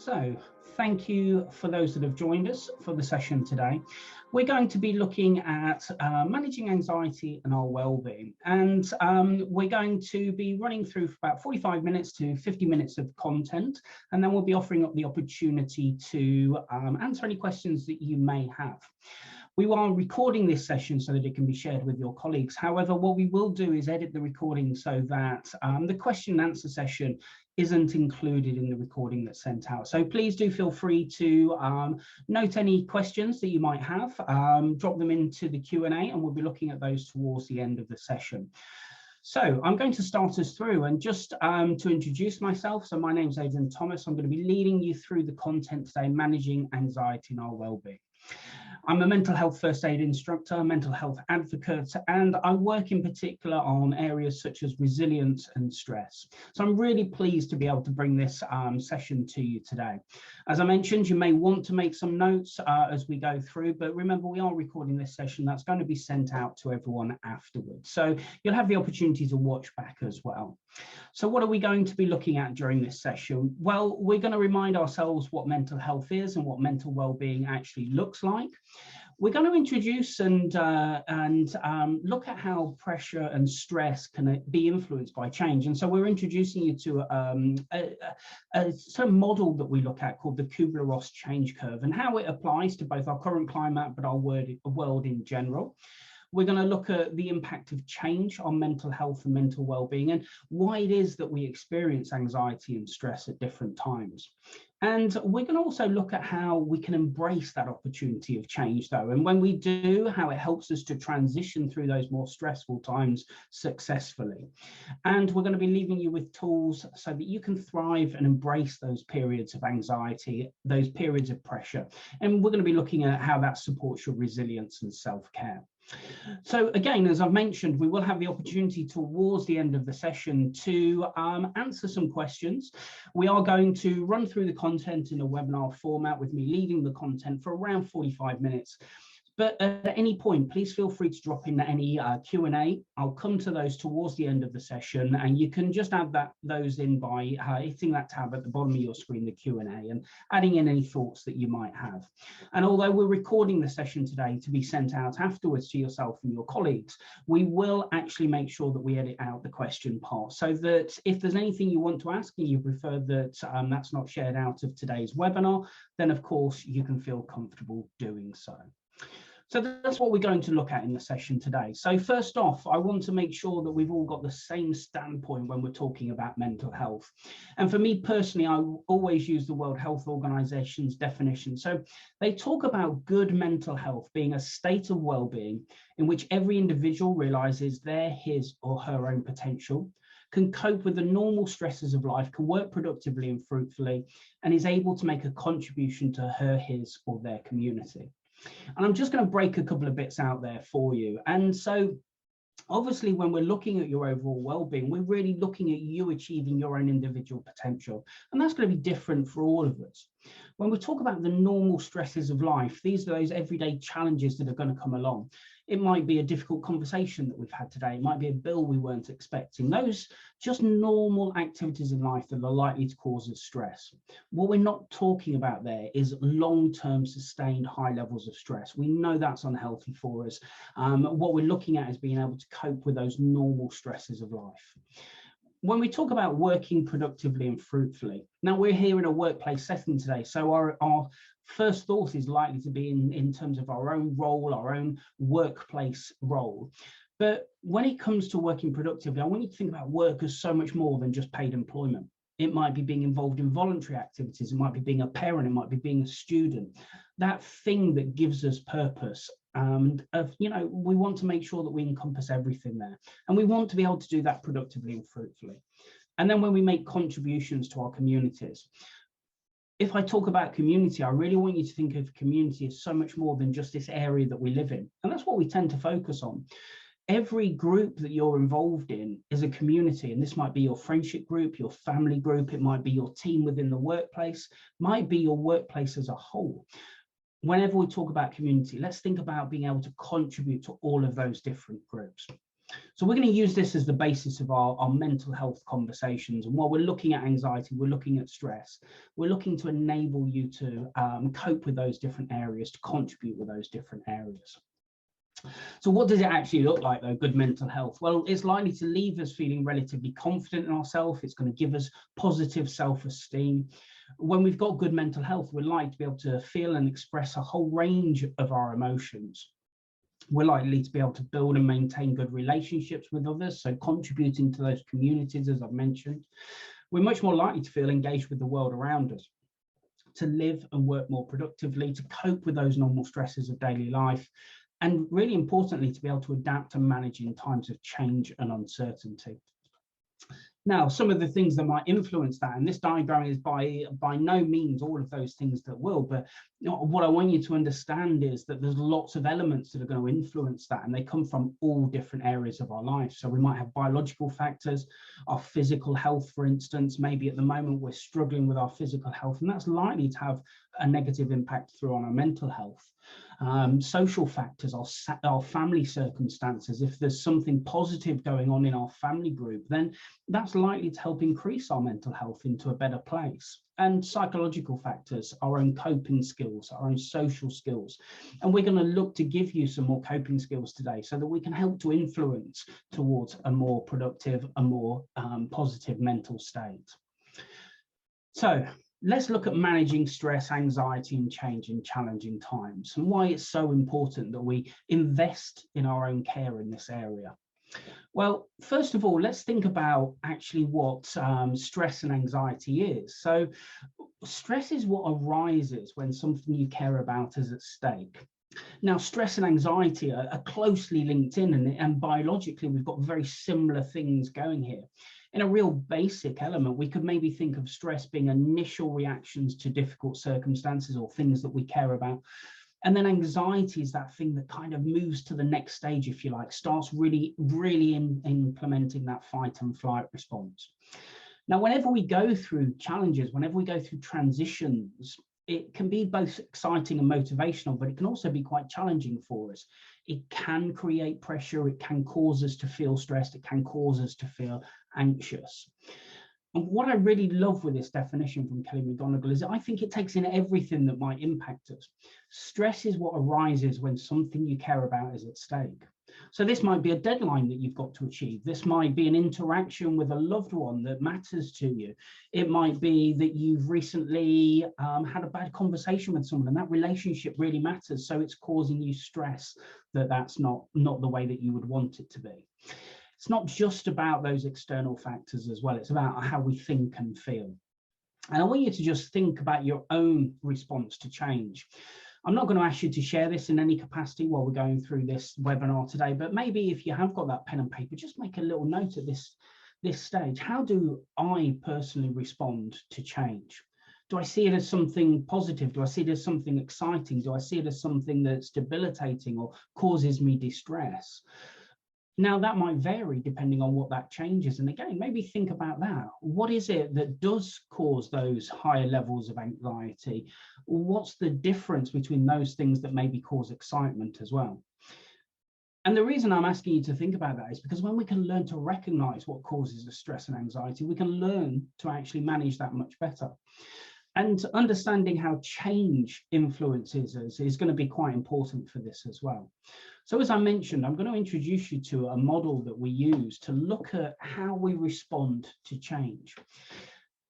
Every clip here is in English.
So, thank you for those that have joined us for the session today. We're going to be looking at managing anxiety and our well-being, and we're going to be running through for about 45 minutes to 50 minutes of content, and then we'll be offering up the opportunity to answer any questions that you may have. We are recording this session so that it can be shared with your colleagues. However, what we will do is edit the recording so that the question and answer session isn't included in the recording that's sent out. So please do feel free to note any questions that you might have, drop them into the Q&A, and we'll be looking at those towards the end of the session. So I'm going to start us through, and just to introduce myself. So my name's Adrian Thomas. I'm going to be leading you through the content today, managing anxiety and our well-being. I'm a mental health first aid instructor, mental health advocate, and I work in particular on areas such as resilience and stress. So I'm really pleased to be able to bring this session to you today. As I mentioned, you may want to make some notes as we go through, but remember, we are recording this session that's going to be sent out to everyone afterwards. So you'll have the opportunity to watch back as well. So what are we going to be looking at during this session? Well, we're going to remind ourselves what mental health is and what mental well-being actually looks like. We're going to introduce and look at how pressure and stress can be influenced by change. And so we're introducing you to a sort of model that we look at called the Kubler-Ross change curve, and how it applies to both our current climate but our world in general. We're going to look at the impact of change on mental health and mental well-being, and why it is that we experience anxiety and stress at different times. And we're going to also look at how we can embrace that opportunity of change, though, and when we do, how it helps us to transition through those more stressful times successfully. And we're going to be leaving you with tools so that you can thrive and embrace those periods of anxiety, those periods of pressure. And we're going to be looking at how that supports your resilience and self-care. So again, as I've mentioned, we will have the opportunity towards the end of the session to answer some questions. We are going to run through the content in a webinar format with me leading the content for around 45 minutes. But at any point, please feel free to drop in any Q&A. I'll come to those towards the end of the session, and you can just add those in by hitting that tab at the bottom of your screen, the Q&A, and adding in any thoughts that you might have. And although we're recording the session today to be sent out afterwards to yourself and your colleagues, we will actually make sure that we edit out the question part, so that if there's anything you want to ask and you prefer that that's not shared out of today's webinar, then of course you can feel comfortable doing so. So that's what we're going to look at in the session today. So first off, I want to make sure that we've all got the same standpoint when we're talking about mental health. And for me personally, I always use the World Health Organization's definition. So they talk about good mental health being a state of well-being in which every individual realizes their, his or her own potential, can cope with the normal stresses of life, can work productively and fruitfully, and is able to make a contribution to her, his or their community. And I'm just going to break a couple of bits out there for you. And so obviously, when we're looking at your overall well-being, we're really looking at you achieving your own individual potential. And that's going to be different for all of us. When we talk about the normal stresses of life, these are those everyday challenges that are going to come along. It might be a difficult conversation that we've had today. It might be a bill we weren't expecting. Those just normal activities in life that are likely to cause us stress. What we're not talking about there is long-term sustained high levels of stress. We know that's unhealthy for us. What we're looking at is being able to cope with those normal stresses of life. When we talk about working productively and fruitfully, now we're here in a workplace setting today, so our first thought is likely to be in terms of our own role, our own workplace role. But when it comes to working productively, I want you to think about work as so much more than just paid employment. It might be being involved in voluntary activities, it might be being a parent, it might be being a student, that thing that gives us purpose. And we want to make sure that we encompass everything there, and we want to be able to do that productively and fruitfully. And then when we make contributions to our communities, if I talk about community, I really want you to think of community as so much more than just this area that we live in, and that's what we tend to focus on. Every group that you're involved in is a community, and this might be your friendship group, your family group, it might be your team within the workplace, might be your workplace as a whole. Whenever we talk about community, let's think about being able to contribute to all of those different groups. So we're going to use this as the basis of our mental health conversations. And while we're looking at anxiety, we're looking at stress, we're looking to enable you to cope with those different areas, to contribute with those different areas. So what does it actually look like, though, good mental health? Well, it's likely to leave us feeling relatively confident in ourselves. It's going to give us positive self-esteem. When we've got good mental health, we're likely to be able to feel and express a whole range of our emotions. We're likely to be able to build and maintain good relationships with others, so contributing to those communities, as I've mentioned. We're much more likely to feel engaged with the world around us, to live and work more productively, to cope with those normal stresses of daily life, and really importantly, to be able to adapt and manage in times of change and uncertainty. Now, some of the things that might influence that, and this diagram is by no means all of those things that will, but what I want you to understand is that there's lots of elements that are going to influence that, and they come from all different areas of our life. So we might have biological factors, our physical health, for instance. Maybe at the moment we're struggling with our physical health, and that's likely to have a negative impact through on our mental health. Social factors, our family circumstances. If there's something positive going on in our family group, then that's likely to help increase our mental health into a better place. And psychological factors, our own coping skills, our own social skills. And we're going to look to give you some more coping skills today so that we can help to influence towards a more productive, a more positive mental state. So let's look at managing stress, anxiety, and change in challenging times, and why it's so important that we invest in our own care in this area. Well, first of all, let's think about actually what stress and anxiety is. So stress is what arises when something you care about is at stake. Now, stress and anxiety are closely linked in, and biologically, we've got very similar things going here. In a real basic element, we could maybe think of stress being initial reactions to difficult circumstances or things that we care about. And then anxiety is that thing that kind of moves to the next stage, if you like, starts really implementing that fight and flight response. Now, whenever we go through challenges, whenever we go through transitions, it can be both exciting and motivational, but it can also be quite challenging for us. It can create pressure. It can cause us to feel stressed. It can cause us to feel anxious. And what I really love with this definition from Kelly McGonigal is that I think it takes in everything that might impact us. Stress is what arises when something you care about is at stake. So this might be a deadline that you've got to achieve. This might be an interaction with a loved one that matters to you. It might be that you've recently had a bad conversation with someone and that relationship really matters. So it's causing you stress that's not the way that you would want it to be. It's not just about those external factors as well. It's about how we think and feel. And I want you to just think about your own response to change. I'm not going to ask you to share this in any capacity while we're going through this webinar today, but maybe if you have got that pen and paper, just make a little note at this stage. How do I personally respond to change? Do I see it as something positive? Do I see it as something exciting? Do I see it as something that's debilitating or causes me distress? Now, that might vary depending on what that change is. And again, maybe think about that. What is it that does cause those higher levels of anxiety? What's the difference between those things that maybe cause excitement as well? And the reason I'm asking you to think about that is because when we can learn to recognize what causes the stress and anxiety, we can learn to actually manage that much better. And understanding how change influences us is going to be quite important for this as well. So as I mentioned, I'm going to introduce you to a model that we use to look at how we respond to change.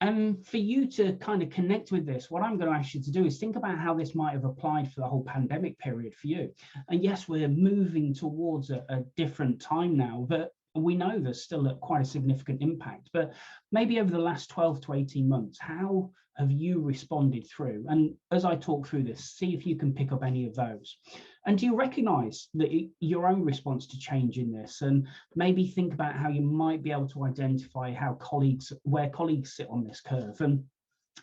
And for you to kind of connect with this, what I'm going to ask you to do is think about how this might have applied for the whole pandemic period for you. And yes, we're moving towards a different time now, but we know there's still quite a significant impact. But maybe over the last 12 to 18 months, how have you responded through? And as I talk through this, see if you can pick up any of those. And do you recognize that your own response to change in this? And maybe think about how you might be able to identify where colleagues sit on this curve, and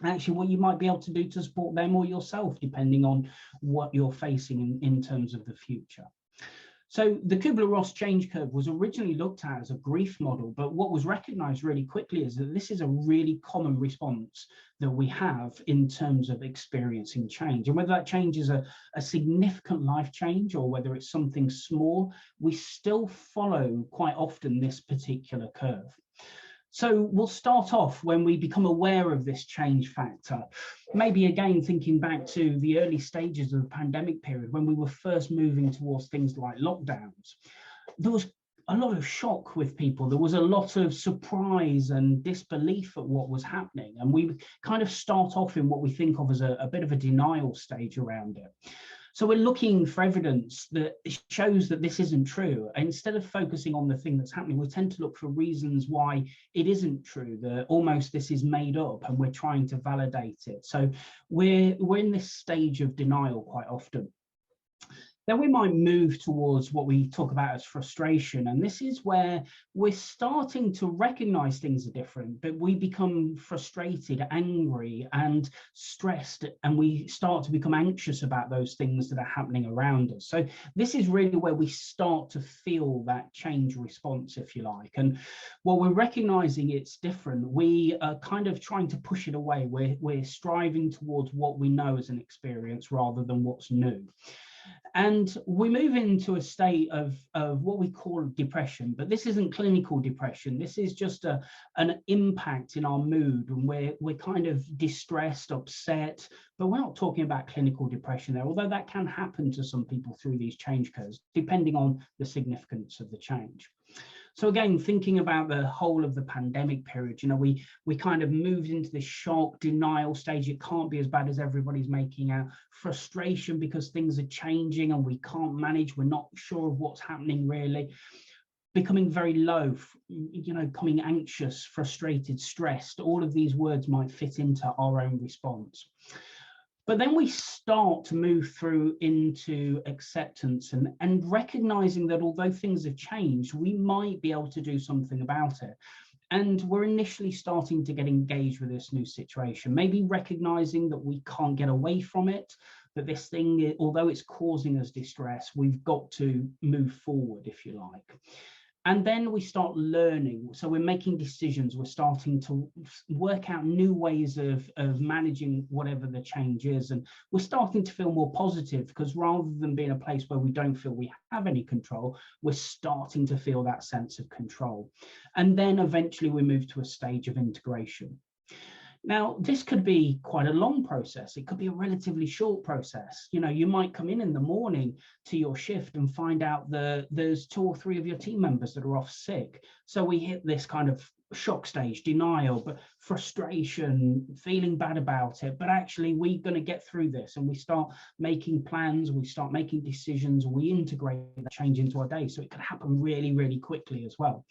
actually what you might be able to do to support them or yourself, depending on what you're facing in terms of the future. So the Kubler-Ross change curve was originally looked at as a grief model, but what was recognized really quickly is that this is a really common response that we have in terms of experiencing change. And whether that change is a significant life change or whether it's something small, we still follow quite often this particular curve. So we'll start off when we become aware of this change factor. Maybe again, thinking back to the early stages of the pandemic period, when we were first moving towards things like lockdowns, there was a lot of shock with people. There was a lot of surprise and disbelief at what was happening. And we kind of start off in what we think of as a bit of a denial stage around it. So we're looking for evidence that shows that this isn't true. Instead of focusing on the thing that's happening, we tend to look for reasons why it isn't true, that almost this is made up, and we're trying to validate it. So we're in this stage of denial quite often. Then we might move towards what we talk about as frustration. And this is where we're starting to recognize things are different, but we become frustrated, angry, and stressed, and we start to become anxious about those things that are happening around us. So this is really where we start to feel that change response, if you like. And while we're recognizing it's different, we are kind of trying to push it away. We're striving towards what we know as an experience rather than what's new. And we move into a state of what we call depression, but this isn't clinical depression. This is just an impact in our mood, and we're kind of distressed, upset, but we're not talking about clinical depression there, although that can happen to some people through these change curves, depending on the significance of the change. So again, thinking about the whole of the pandemic period, you know, we kind of moved into this shock, denial stage. It can't be as bad as everybody's making out. Frustration because things are changing and we can't manage. We're not sure of what's happening really. Becoming very low, you know, becoming anxious, frustrated, stressed. All of these words might fit into our own response. But then we start to move through into acceptance and recognizing that although things have changed, we might be able to do something about it. And we're initially starting to get engaged with this new situation, maybe recognizing that we can't get away from it, that this thing, although it's causing us distress, we've got to move forward, if you like. And then we start learning. So we're making decisions. We're starting to work out new ways of managing whatever the change is. And we're starting to feel more positive because rather than being a place where we don't feel we have any control, we're starting to feel that sense of control. And then eventually we move to a stage of integration. Now, this could be quite a long process. It could be a relatively short process. You know, you might come in the morning to your shift and find out that there's 2 or 3 of your team members that are off sick. So we hit this kind of shock stage, denial, but frustration, feeling bad about it. But actually, we're going to get through this, and we start making plans, we start making decisions, we integrate that change into our day. So it could happen really, really quickly as well.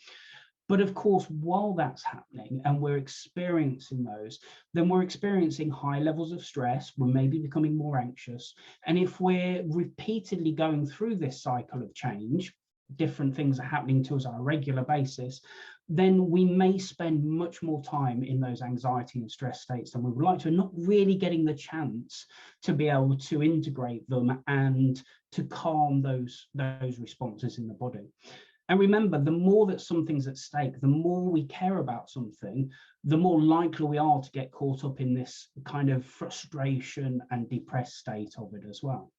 But of course, while that's happening and we're experiencing those, then we're experiencing high levels of stress. We're maybe becoming more anxious. And if we're repeatedly going through this cycle of change, different things are happening to us on a regular basis, then we may spend much more time in those anxiety and stress states than we would like to, not really getting the chance to be able to integrate them and to calm those responses in the body. And remember, the more that something's at stake, the more we care about something, the more likely we are to get caught up in this kind of frustration and depressed state of it as well.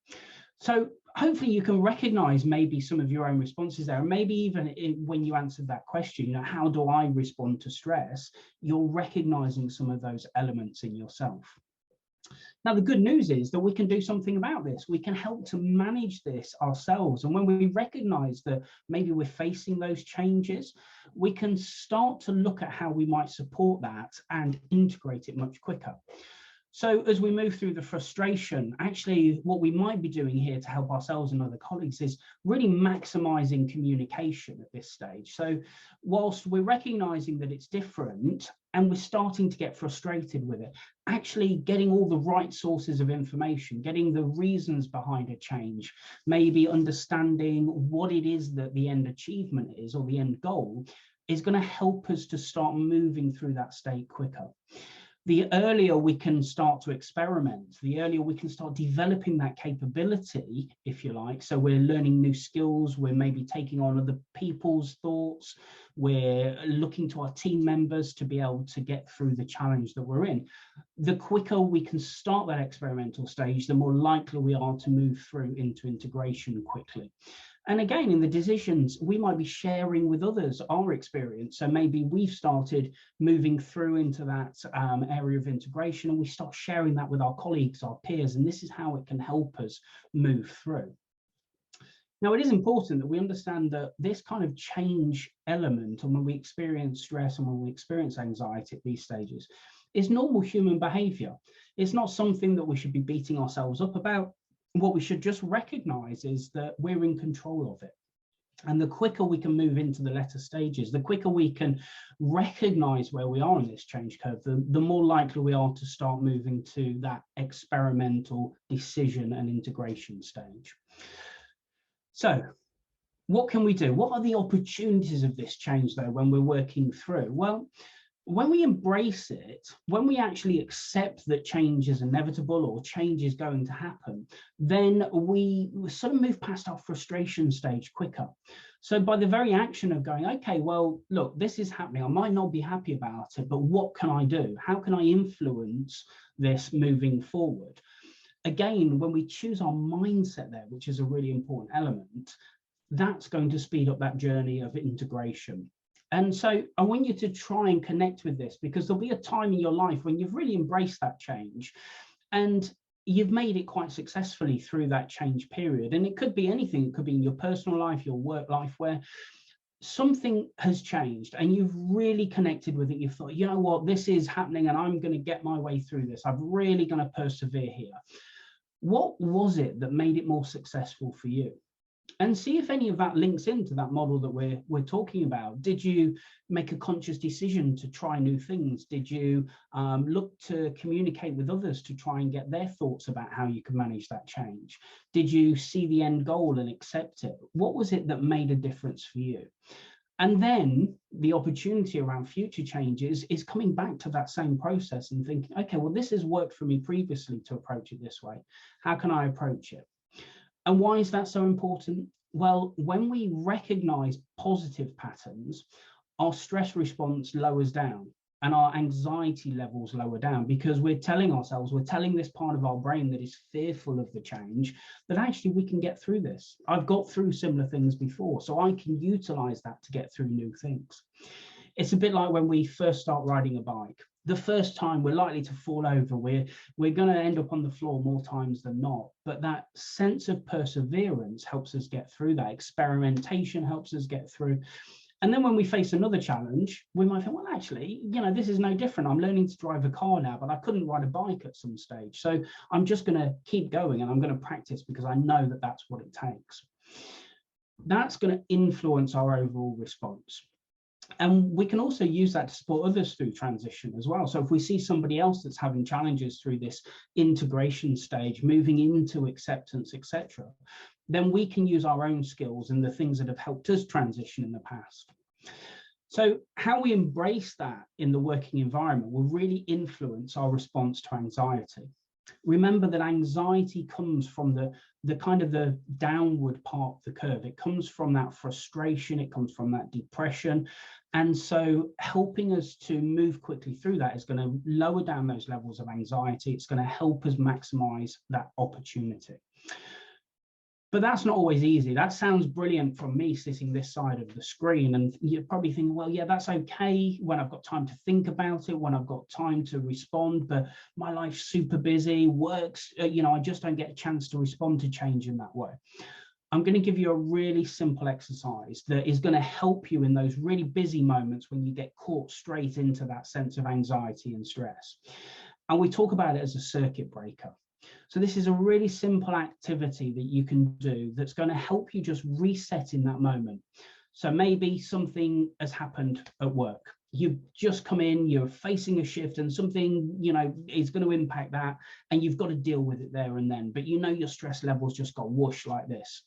So hopefully you can recognize maybe some of your own responses there. And maybe even when you answered that question, you know, how do I respond to stress? You're recognizing some of those elements in yourself. Now, the good news is that we can do something about this. We can help to manage this ourselves. And when we recognize that maybe we're facing those changes, we can start to look at how we might support that and integrate it much quicker. So as we move through the frustration, actually what we might be doing here to help ourselves and other colleagues is really maximizing communication at this stage. So whilst we're recognizing that it's different and we're starting to get frustrated with it, actually getting all the right sources of information, getting the reasons behind a change, maybe understanding what it is that the end achievement is or the end goal is going to help us to start moving through that state quicker. the earlier we can start to experiment, the earlier we can start developing that capability, if you like. So we're learning new skills, we're maybe taking on other people's thoughts, we're looking to our team members to be able to get through the challenge that we're in. The quicker we can start that experimental stage, the more likely we are to move through into integration quickly. And again, in the decisions, we might be sharing with others our experience. So maybe we've started moving through into that area of integration, and we start sharing that with our colleagues, our peers, and this is how it can help us move through. Now, it is important that we understand that this kind of change element, and when we experience stress and when we experience anxiety at these stages, is normal human behavior. It's not something that we should be beating ourselves up about. What we should just recognize is that we're in control of it. And the quicker we can move into the latter stages, the quicker we can recognize where we are in this change curve, the more likely we are to start moving to that experimental decision and integration stage. So what can we do? What are the opportunities of this change, though, when we're working through? Well, when we embrace it, when we actually accept that change is inevitable or change is going to happen, then we sort of move past our frustration stage quicker. So by the very action of going, okay, well, look, this is happening. I might not be happy about it, but what can I do? How can I influence this moving forward? Again, when we choose our mindset there, which is a really important element, that's going to speed up that journey of integration. And so I want you to try and connect with this, because there'll be a time in your life when you've really embraced that change and you've made it quite successfully through that change period. And it could be anything. It could be in your personal life, your work life, where something has changed and you've really connected with it. You've thought, you know what, this is happening and I'm going to get my way through this. I'm really going to persevere here. What was it that made it more successful for you? And see if any of that links into that model that we're talking about. Did you make a conscious decision to try new things? Did you look to communicate with others to try and get their thoughts about how you can manage that change? Did you see the end goal and accept it? What was it that made a difference for you? And then the opportunity around future changes is coming back to that same process and thinking, okay, well, this has worked for me previously to approach it this way. How can I approach it? And why is that so important? Well, when we recognize positive patterns, our stress response lowers down and our anxiety levels lower down, because we're telling ourselves, we're telling this part of our brain that is fearful of the change, that actually we can get through this. I've got through similar things before, so I can utilize that to get through new things. It's a bit like when we first start riding a bike. The first time we're likely to fall over, we're going to end up on the floor more times than not, but that sense of perseverance helps us get through that. Experimentation helps us get through. And then when we face another challenge, we might think, well, actually, you know, this is no different. I'm learning to drive a car now, but I couldn't ride a bike at some stage. So I'm just going to keep going and I'm going to practice because I know that that's what it takes. That's going to influence our overall response. And we can also use that to support others through transition as well. So if we see somebody else that's having challenges through this integration stage, moving into acceptance, etc., then we can use our own skills and the things that have helped us transition in the past. So how we embrace that in the working environment will really influence our response to anxiety. Remember that anxiety comes from the kind of the downward part of the curve. It comes from that frustration, it comes from that depression. And so helping us to move quickly through that is going to lower down those levels of anxiety. It's going to help us maximize that opportunity. But that's not always easy. That sounds brilliant from me sitting this side of the screen. And you're probably thinking, well, yeah, that's okay when I've got time to think about it, when I've got time to respond, but my life's super busy, works, you know, I just don't get a chance to respond to change in that way. I'm going to give you a really simple exercise that is going to help you in those really busy moments when you get caught straight into that sense of anxiety and stress. And we talk about it as a circuit breaker. So this is a really simple activity that you can do that's going to help you just reset in that moment. So maybe something has happened at work. You've just come in, you're facing a shift and something, you know, is going to impact that and you've got to deal with it there and then. But you know your stress levels just got whoosh like this.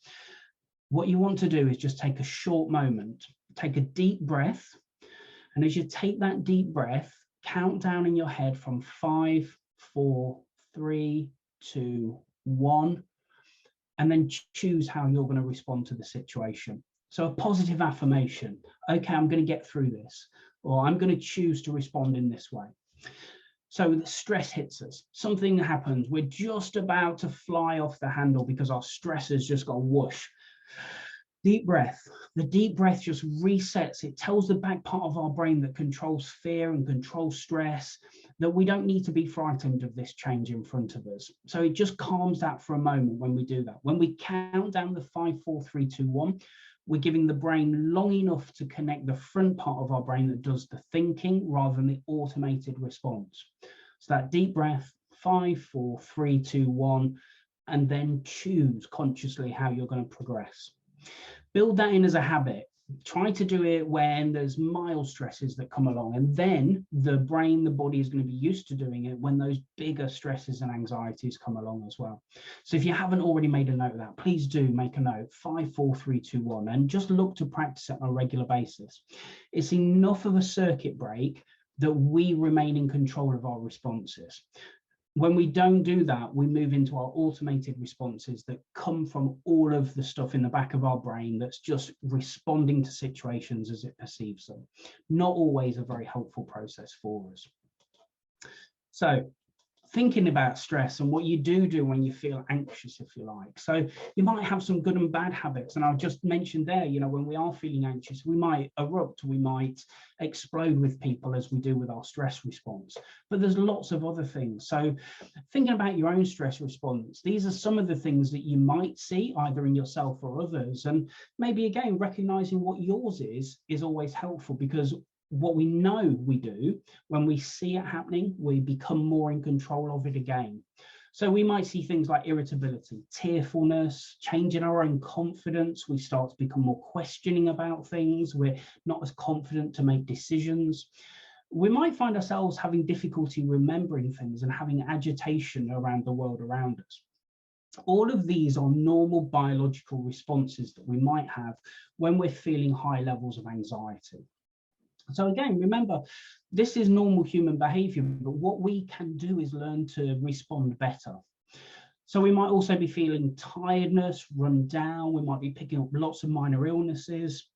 What you want to do is just take a short moment, take a deep breath. And as you take that deep breath, count down in your head from 5, 4, 3, 2, 1, and then choose how you're going to respond to the situation. So a positive affirmation, okay, I'm going to get through this, or I'm going to choose to respond in this way. So the stress hits us, something happens, we're just about to fly off the handle because our stress has just got whoosh. Deep breath. The deep breath just resets. It tells the back part of our brain that controls fear and controls stress that we don't need to be frightened of this change in front of us. So it just calms that for a moment when we do that. When we count down the 5, 4, 3, 2, 1, we're giving the brain long enough to connect the front part of our brain that does the thinking rather than the automated response. So that deep breath, 5, 4, 3, 2, 1, and then choose consciously how you're going to progress. Build that in as a habit. Try to do it when there's mild stresses that come along, and then the brain, the body is going to be used to doing it when those bigger stresses and anxieties come along as well. So if you haven't already made a note of that, please do make a note, 5, 4, 3, 2, 1, and just look to practice it on a regular basis. It's enough of a circuit break that we remain in control of our responses. When we don't do that, we move into our automated responses that come from all of the stuff in the back of our brain that's just responding to situations as it perceives them. Not always a very helpful process for us. So thinking about stress and what you do when you feel anxious, if you like. So you might have some good and bad habits. And I've just mentioned there, you know, when we are feeling anxious, we might erupt, we might explode with people as we do with our stress response. But there's lots of other things. So thinking about your own stress response, these are some of the things that you might see either in yourself or others. And maybe again, recognizing what yours is always helpful, because what we know we do, when we see it happening, we become more in control of it again. So we might see things like irritability, tearfulness, change in our own confidence. We start to become more questioning about things. We're not as confident to make decisions. We might find ourselves having difficulty remembering things and having agitation around the world around us. All of these are normal biological responses that we might have when we're feeling high levels of anxiety. So again, remember, this is normal human behavior, but what we can do is learn to respond better. So we might also be feeling tiredness, run down. We might be picking up lots of minor illnesses.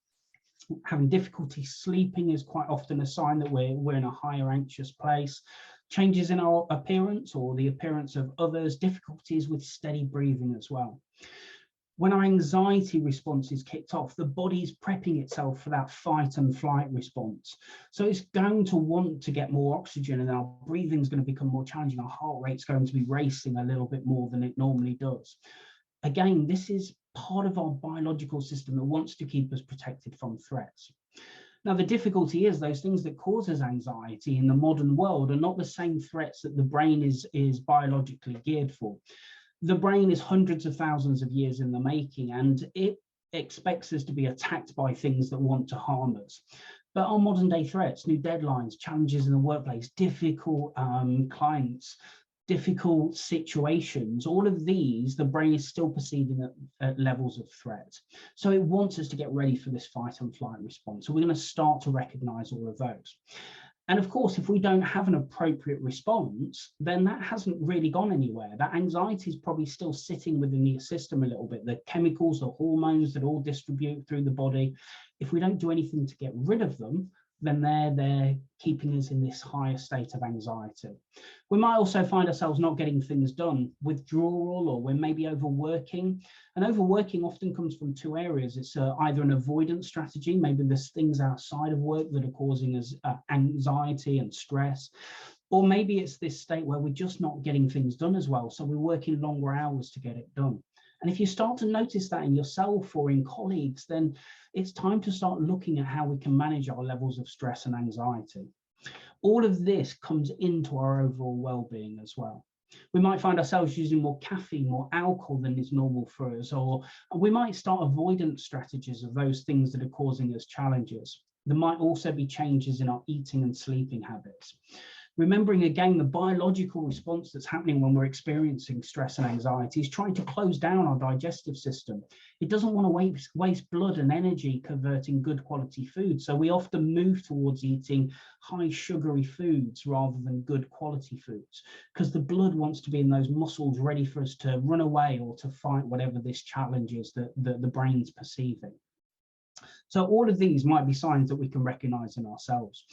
Having difficulty sleeping is quite often a sign that we're in a higher anxious place. Changes in our appearance or the appearance of others, difficulties with steady breathing as well. When our anxiety response is kicked off, the body's prepping itself for that fight and flight response. So it's going to want to get more oxygen, and our breathing is going to become more challenging. Our heart rate's going to be racing a little bit more than it normally does. Again, this is part of our biological system that wants to keep us protected from threats. Now, the difficulty is those things that cause us anxiety in the modern world are not the same threats that the brain is biologically geared for. The brain is hundreds of thousands of years in the making, and it expects us to be attacked by things that want to harm us. But our modern day threats, new deadlines, challenges in the workplace, difficult clients, difficult situations, all of these, the brain is still perceiving at levels of threat. So it wants us to get ready for this fight and flight response. So we're going to start to recognize all of those. And of course, if we don't have an appropriate response, then that hasn't really gone anywhere. That anxiety is probably still sitting within the system a little bit. The chemicals, the hormones that all distribute through the body, if we don't do anything to get rid of them, then they're keeping us in this higher state of anxiety. We might also find ourselves not getting things done, withdrawal, or we're maybe overworking. And overworking often comes from two areas. It's either an avoidance strategy, maybe there's things outside of work that are causing us anxiety and stress, or maybe it's this state where we're just not getting things done as well. So we're working longer hours to get it done. And if you start to notice that in yourself or in colleagues, then it's time to start looking at how we can manage our levels of stress and anxiety. All of this comes into our overall well-being as well. We might find ourselves using more caffeine, more alcohol than is normal for us, or we might start avoidance strategies of those things that are causing us challenges. There might also be changes in our eating and sleeping habits. Remembering again, the biological response that's happening when we're experiencing stress and anxiety is trying to close down our digestive system. It doesn't want to waste blood and energy converting good quality food. So we often move towards eating high sugary foods rather than good quality foods, because the blood wants to be in those muscles ready for us to run away or to fight whatever this challenge is that the brain's perceiving. So all of these might be signs that we can recognize in ourselves.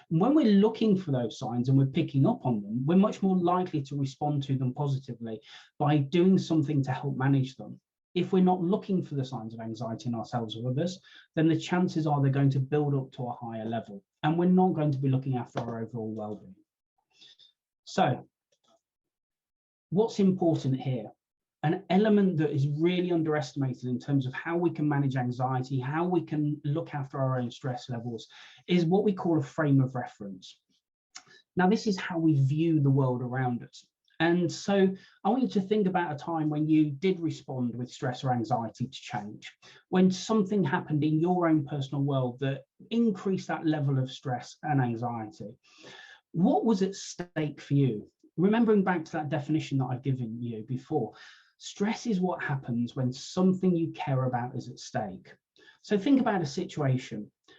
And when we're looking for those signs and we're picking up on them, we're much more likely to respond to them positively by doing something to help manage them. If we're not looking for the signs of anxiety in ourselves or others, then the chances are they're going to build up to a higher level, and we're not going to be looking after our overall well-being. So what's important here? An element that is really underestimated in terms of how we can manage anxiety, how we can look after our own stress levels, is what we call a frame of reference. Now, this is how we view the world around us. And so I want you to think about a time when you did respond with stress or anxiety to change, when something happened in your own personal world that increased that level of stress and anxiety. What was at stake for you? Remembering back to that definition that I've given you before, stress is what happens when something you care about is at stake. So think about a situation. It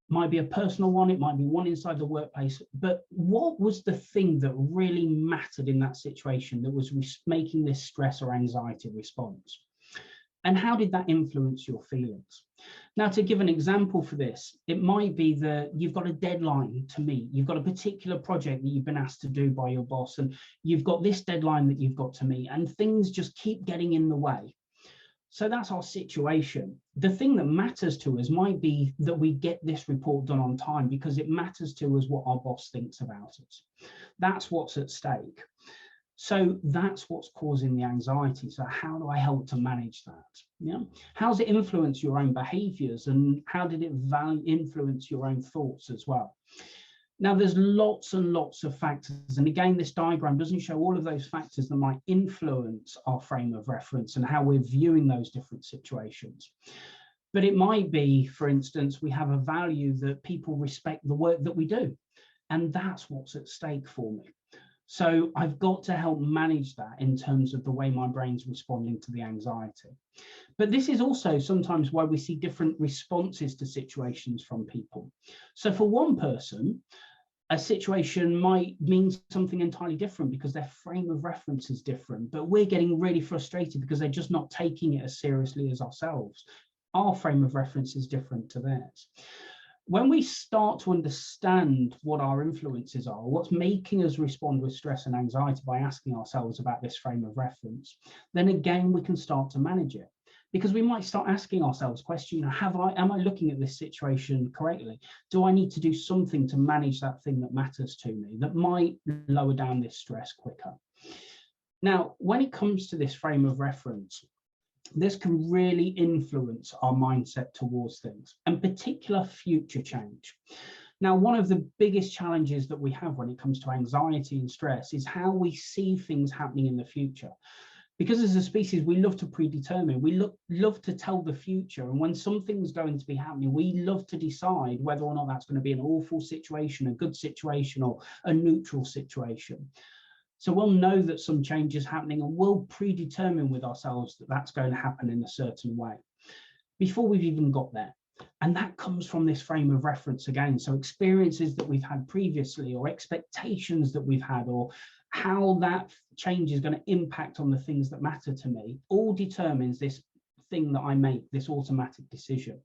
might be a personal one, it might be one inside the workplace, but what was the thing that really mattered in that situation that was making this stress or anxiety response? And how did that influence your feelings? Now, to give an example for this, it might be that you've got a deadline to meet. You've got a particular project that you've been asked to do by your boss, and you've got this deadline that you've got to meet, and things just keep getting in the way. So that's our situation. The thing that matters to us might be that we get this report done on time because it matters to us what our boss thinks about us. That's what's at stake. So that's what's causing the anxiety. So how do I help to manage that? Yeah. How does it influence your own behaviors, and how did it influence your own thoughts as well? Now, there's lots and lots of factors. And again, this diagram doesn't show all of those factors that might influence our frame of reference and how we're viewing those different situations. But it might be, for instance, we have a value that people respect the work that we do. And that's what's at stake for me. So I've got to help manage that in terms of the way my brain's responding to the anxiety. But this is also sometimes why we see different responses to situations from people. So for one person, a situation might mean something entirely different because their frame of reference is different, but we're getting really frustrated because they're just not taking it as seriously as ourselves. Our frame of reference is different to theirs. When we start to understand what our influences are, what's making us respond with stress and anxiety by asking ourselves about this frame of reference, then again, we can start to manage it. Because we might start asking ourselves questions, am I looking at this situation correctly? Do I need to do something to manage that thing that matters to me that might lower down this stress quicker? Now, when it comes to this frame of reference, this can really influence our mindset towards things, and particular future change. Now, one of the biggest challenges that we have when it comes to anxiety and stress is how we see things happening in the future. Because as a species, we love to predetermine, we love to tell the future. And when something's going to be happening, we love to decide whether or not that's going to be an awful situation, a good situation, or a neutral situation. So we'll know that some change is happening, and we'll predetermine with ourselves that that's going to happen in a certain way before we've even got there. And that comes from this frame of reference again. So experiences that we've had previously, or expectations that we've had, or how that change is going to impact on the things that matter to me, all determines this thing that I make, this automatic decision.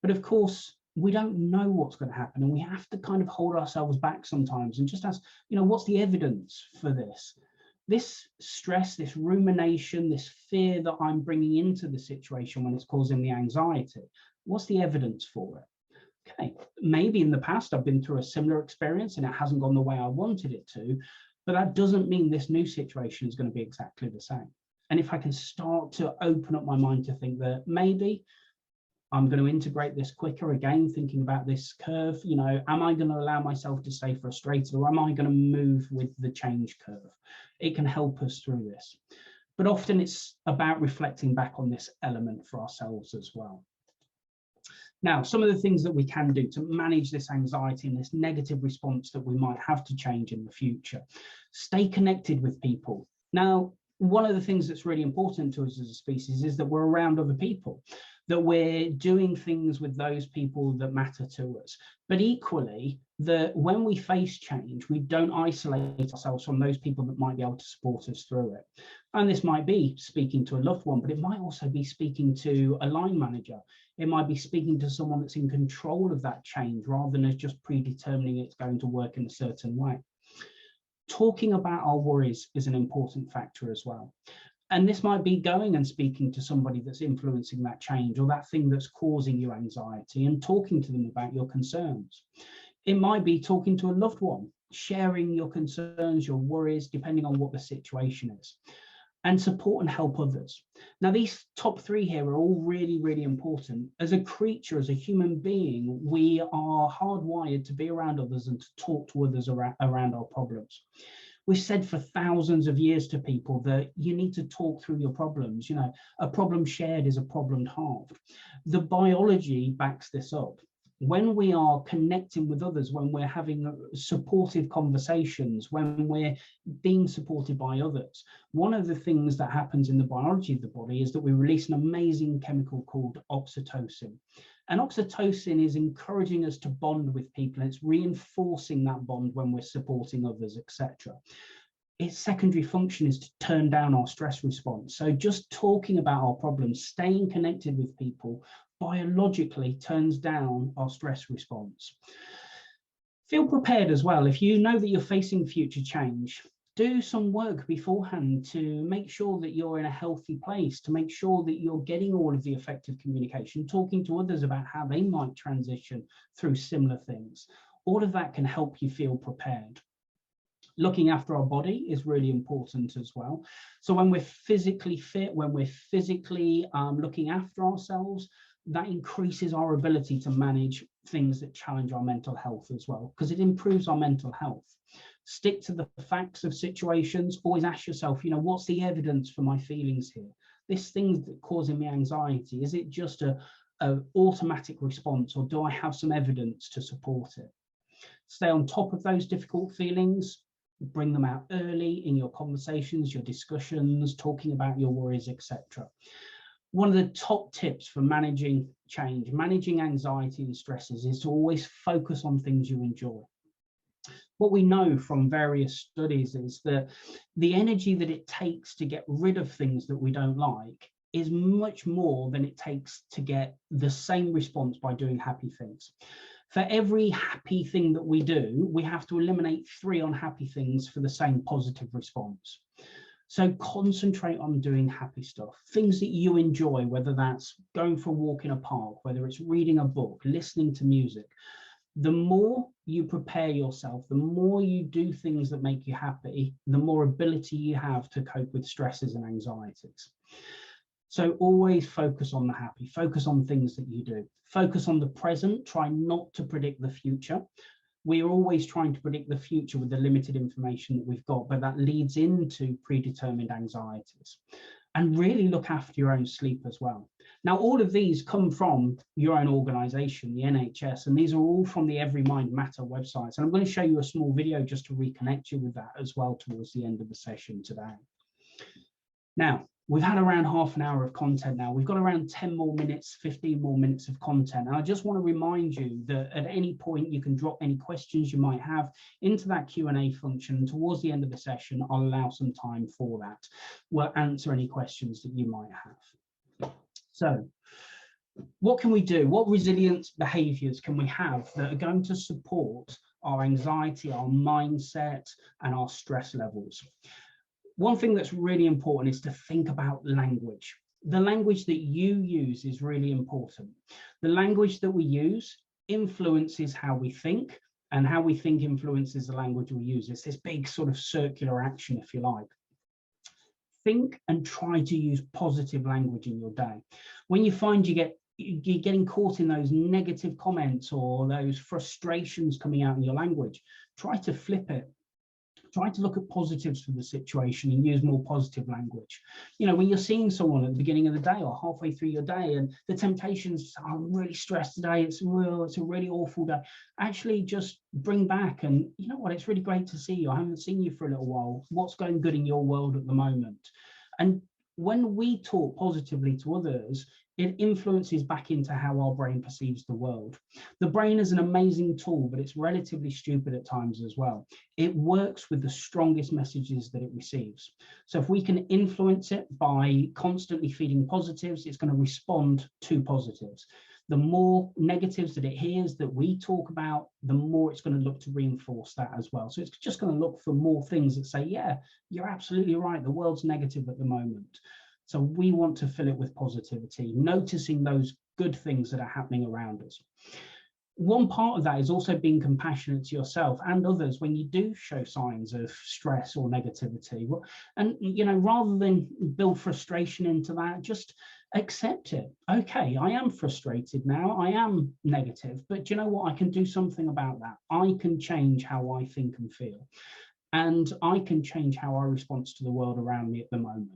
But of course, we don't know what's going to happen, and we have to kind of hold ourselves back sometimes and just ask, what's the evidence for this? This stress, this rumination, this fear that I'm bringing into the situation when it's causing the anxiety, what's the evidence for it? Okay, maybe in the past I've been through a similar experience and it hasn't gone the way I wanted it to, but that doesn't mean this new situation is going to be exactly the same. And if I can start to open up my mind to think that maybe I'm going to integrate this quicker, again, thinking about this curve, am I going to allow myself to stay frustrated, or am I going to move with the change curve? It can help us through this. But often it's about reflecting back on this element for ourselves as well. Now, some of the things that we can do to manage this anxiety and this negative response that we might have to change in the future. Stay connected with people. Now, one of the things that's really important to us as a species is that we're around other people, that we're doing things with those people that matter to us. But equally, that when we face change, we don't isolate ourselves from those people that might be able to support us through it. And this might be speaking to a loved one, but it might also be speaking to a line manager. It might be speaking to someone that's in control of that change rather than as just predetermining it's going to work in a certain way. Talking about our worries is an important factor as well. And this might be going and speaking to somebody that's influencing that change or that thing that's causing you anxiety and talking to them about your concerns. It might be talking to a loved one, sharing your concerns, your worries, depending on what the situation is, and support and help others. Now, these top three here are all really, really important. As a creature, as a human being, we are hardwired to be around others and to talk to others around our problems. We've said for thousands of years to people that you need to talk through your problems. You know, a problem shared is a problem halved. The biology backs this up. When we are connecting with others, when we're having supportive conversations, when we're being supported by others, one of the things that happens in the biology of the body is that we release an amazing chemical called oxytocin. And oxytocin is encouraging us to bond with people, and it's reinforcing that bond when we're supporting others, etc. Its secondary function is to turn down our stress response. So just talking about our problems, staying connected with people, biologically turns down our stress response. Feel prepared as well. If you know that you're facing future change, do some work beforehand to make sure that you're in a healthy place, to make sure that you're getting all of the effective communication, talking to others about how they might transition through similar things. All of that can help you feel prepared. Looking after our body is really important as well. So when we're physically fit, when we're physically looking after ourselves, that increases our ability to manage things that challenge our mental health as well, because it improves our mental health. Stick to the facts of situations. Always ask yourself, you know, what's the evidence for my feelings here? This thing that's causing me anxiety, is it just a automatic response, or do I have some evidence to support it? Stay on top of those difficult feelings. Bring them out early in your conversations, your discussions, talking about your worries, etc. One of the top tips for managing change, managing anxiety and stresses, is to always focus on things you enjoy. What we know from various studies is that the energy that it takes to get rid of things that we don't like is much more than it takes to get the same response by doing happy things. For every happy thing that we do, we have to eliminate 3 unhappy things for the same positive response. So concentrate on doing happy stuff, things that you enjoy, whether that's going for a walk in a park, whether it's reading a book, listening to music. The more you prepare yourself, the more you do things that make you happy, the more ability you have to cope with stresses and anxieties. So always focus on the happy, focus on things that you do, focus on the present, try not to predict the future. We are always trying to predict the future with the limited information that we've got, but that leads into predetermined anxieties. And really look after your own sleep as well. Now, all of these come from your own organisation, the NHS, and these are all from the Every Mind Matter websites. And I'm going to show you a small video just to reconnect you with that as well towards the end of the session today. Now, we've had around half an hour of content now. We've got around 10 more minutes, 15 more minutes of content. And I just want to remind you that at any point you can drop any questions you might have into that Q&A function. Towards the end of the session, I'll allow some time for that. We'll answer any questions that you might have. So what can we do? What resilient behaviours can we have that are going to support our anxiety, our mindset, and our stress levels? One thing that's really important is to think about language. The language that you use is really important. The language that we use influences how we think, and how we think influences the language we use. It's this big sort of circular action, if you like. Think and try to use positive language in your day. When you find you're getting caught in those negative comments or those frustrations coming out in your language, try to flip it. Try to look at positives for the situation and use more positive language. You know, when you're seeing someone at the beginning of the day or halfway through your day and the temptations, oh, I'm really stressed today, it's a really awful day. Actually just bring back, and you know what, it's really great to see you. I haven't seen you for a little while. What's going good in your world at the moment? And when we talk positively to others, it influences back into how our brain perceives the world. The brain is an amazing tool, but it's relatively stupid at times as well. It works with the strongest messages that it receives. So if we can influence it by constantly feeding positives, it's going to respond to positives. The more negatives that it hears that we talk about, the more it's going to look to reinforce that as well. So it's just going to look for more things that say, yeah, you're absolutely right, the world's negative at the moment. So we want to fill it with positivity, noticing those good things that are happening around us. One part of that is also being compassionate to yourself and others when you do show signs of stress or negativity. And, you know, rather than build frustration into that, just accept it. Okay, I am frustrated now, I am negative, but you know what? I can do something about that. I can change how I think and feel, and I can change how I respond to the world around me at the moment.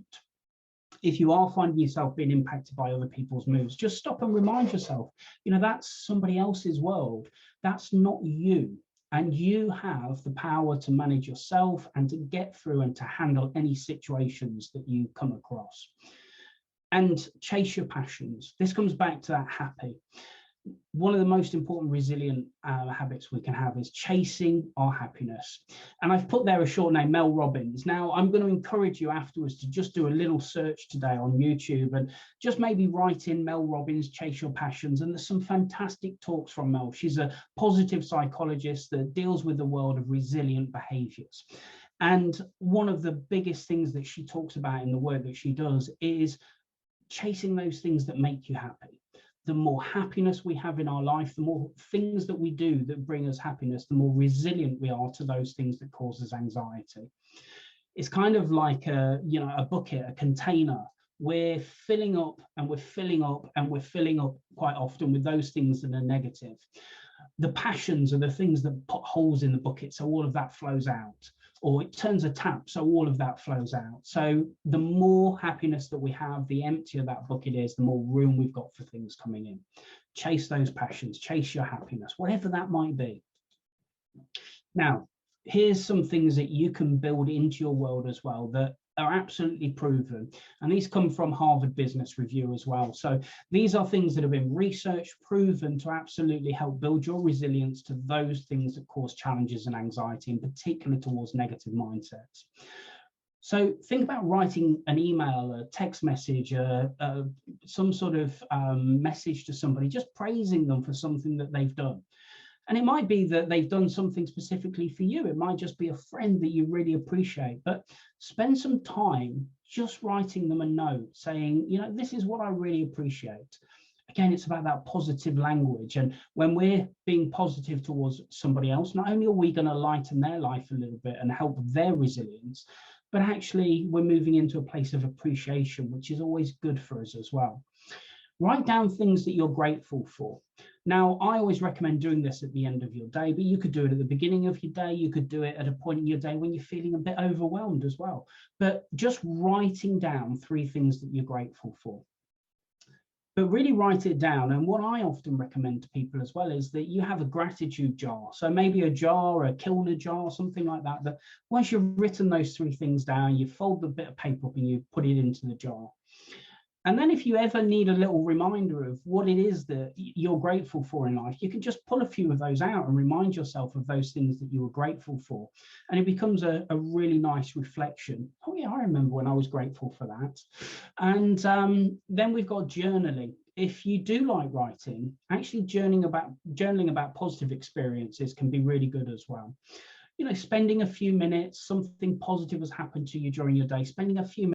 If you are finding yourself being impacted by other people's moves, just stop and remind yourself, you know, that's somebody else's world. That's not you. And you have the power to manage yourself and to get through and to handle any situations that you come across. And chase your passions. This comes back to that happy. One of the most important resilient habits we can have is chasing our happiness. And I've put there a short name, Mel Robbins. Now, I'm going to encourage you afterwards to just do a little search today on YouTube and just maybe write in Mel Robbins, Chase Your Passions. And there's some fantastic talks from Mel. She's a positive psychologist that deals with the world of resilient behaviors. And one of the biggest things that she talks about in the work that she does is chasing those things that make you happy. The more happiness we have in our life, the more things that we do that bring us happiness, the more resilient we are to those things that cause us anxiety. It's kind of like a bucket, a container. We're filling up and we're filling up and we're filling up quite often with those things that are negative. The passions are the things that put holes in the bucket, so all of that flows out. Or it turns a tap, so all of that flows out. So the more happiness that we have, the emptier that bucket is, the more room we've got for things coming in. Chase those passions, chase your happiness, whatever that might be. Now, here's some things that you can build into your world as well that are absolutely proven. And these come from Harvard Business Review as well. So these are things that have been researched, proven to absolutely help build your resilience to those things that cause challenges and anxiety, in particular towards negative mindsets. So think about writing an email, a text message, some sort of message to somebody, just praising them for something that they've done. And it might be that they've done something specifically for you. It might just be a friend that you really appreciate, but spend some time just writing them a note saying, you know, this is what I really appreciate. Again, it's about that positive language. And when we're being positive towards somebody else, not only are we going to lighten their life a little bit and help their resilience, but actually we're moving into a place of appreciation, which is always good for us as well. Write down things that you're grateful for. Now, I always recommend doing this at the end of your day, but you could do it at the beginning of your day. You could do it at a point in your day when you're feeling a bit overwhelmed as well. But just writing down 3 things that you're grateful for. But really write it down. And what I often recommend to people as well is that you have a gratitude jar. So maybe a jar, a Kilner jar, something like that, that once you've written those 3 things down, you fold the bit of paper up and you put it into the jar. And then if you ever need a little reminder of what it is that you're grateful for in life, you can just pull a few of those out and remind yourself of those things that you were grateful for. And it becomes a really nice reflection. Oh yeah, I remember when I was grateful for that. And then we've got journaling. If you do like writing, actually journaling about positive experiences can be really good as well. You know, spending a few minutes, something positive has happened to you during your day, spending a few minutes